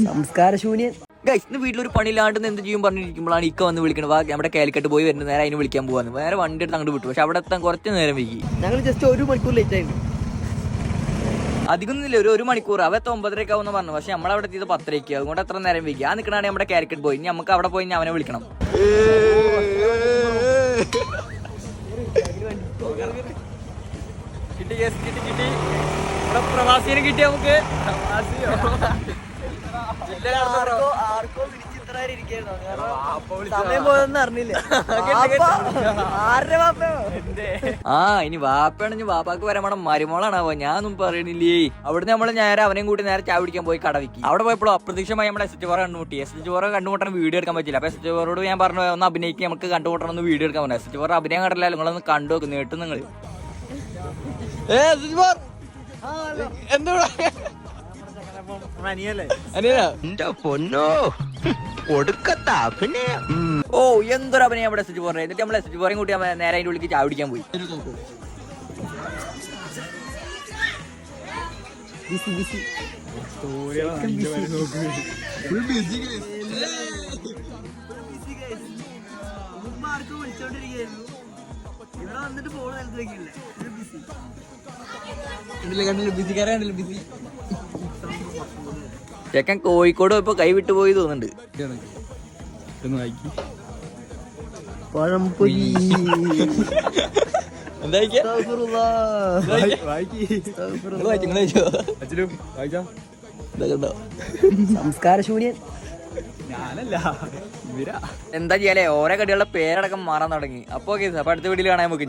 സംസ്കാരശൂന്യൻ. ഇന്ന് വീട്ടിലൊരു പണിയില്ലാണ്ട് എന്ത് ചെയ്യും പറഞ്ഞിരിക്കുമ്പോഴാണ് ഇക്ക വന്ന് വിളിക്കുന്നത്. നമ്മുടെ കാലിക്കട്ട് പോയി വരുന്നത്, നേരെ അതിന് വിളിക്കാൻ പോകാന്ന്. വേറെ വണ്ടി എടുത്ത് അങ്ങോട്ട് വിട്ടു. പക്ഷെ അവിടെ എത്താൻ കുറച്ച് നേരം വൈകി. ഞങ്ങൾ ജസ്റ്റ് 1 മണിക്കൂർ ലേറ്റ് ആയിരുന്നു. അധികമൊന്നുമില്ല, ഒരു മണിക്കൂർ. അവ 9:30 ആവുമെന്ന് പറഞ്ഞു. പക്ഷെ നമ്മളവിടെ എത്തിയത് 10:30. അതുകൊണ്ട് അത്ര നേരം വൈകി. ആ നിൽക്കണാണ് നമ്മുടെ കാലിക്കട്ട് പോയി. ഇനി നമുക്ക് അവിടെ പോയി അവനെ വിളിക്കണം. കിട്ടി പ്രവാസിനെ കിട്ടി നമുക്ക്. സമയം പോയതൊന്നും അറിഞ്ഞില്ല. ഇനി വാപ്പാണെങ്കിൽ വാപ്പാക്ക് വരമണം മരുമോളാണാവോ, ഞാനൊന്നും പറയണില്ലേ. അവിടുന്ന് നമ്മള് നേരെ അവനെയും കൂട്ടി നേരെ ചായ പിടിക്കാൻ പോയി കടവിക്ക്. അവിടെ പോയപ്പോഴും അപ്രതീക്ഷമായി നമ്മളെ എസ് ചോറ കണ്ടുമുട്ടി. എസ് ചോറ കണ്ടുമുട്ടാൻ വീഡിയോ എടുക്കാൻ പറ്റില്ല. അപ്പൊ എസ് ചോറോട് ഞാൻ പറഞ്ഞു ഒന്ന് അഭിനയിക്ക്, നമുക്ക് കണ്ടുമുട്ടണം, ഒന്ന് വീഡിയോ എടുക്കാൻ പറഞ്ഞു. എസ് ചോറ അഭിനയം കണ്ടില്ല, നിങ്ങളൊന്ന് കണ്ടു നോക്ക്, നേട്ടും നിങ്ങൾ. ഓ എന്തൊരു അഭിനയം അവിടെ എസ് ചോറ. എന്നിട്ട് നമ്മൾ എസ് ചോറയും കൂട്ടി നേരെ അതിന്റെ ഉള്ളിൽ ചായ പിടിക്കാൻ പോയി. ചെക്കൻ കോഴിക്കോട് ഇപ്പൊ കൈവിട്ടു പോയി തോന്നുന്നുണ്ട്. പഴംപൊരി സംസ്കാരശൂന്യൻ. എന്താ ചെയ്യാലേ, ഓരോ കടികളുടെ പേരടക്കം മാറാൻ തുടങ്ങി. അപ്പൊ ഓക്കെ, അപ്പൊ അടുത്ത വീഡിയോയിൽ കാണാൻ നമുക്ക്.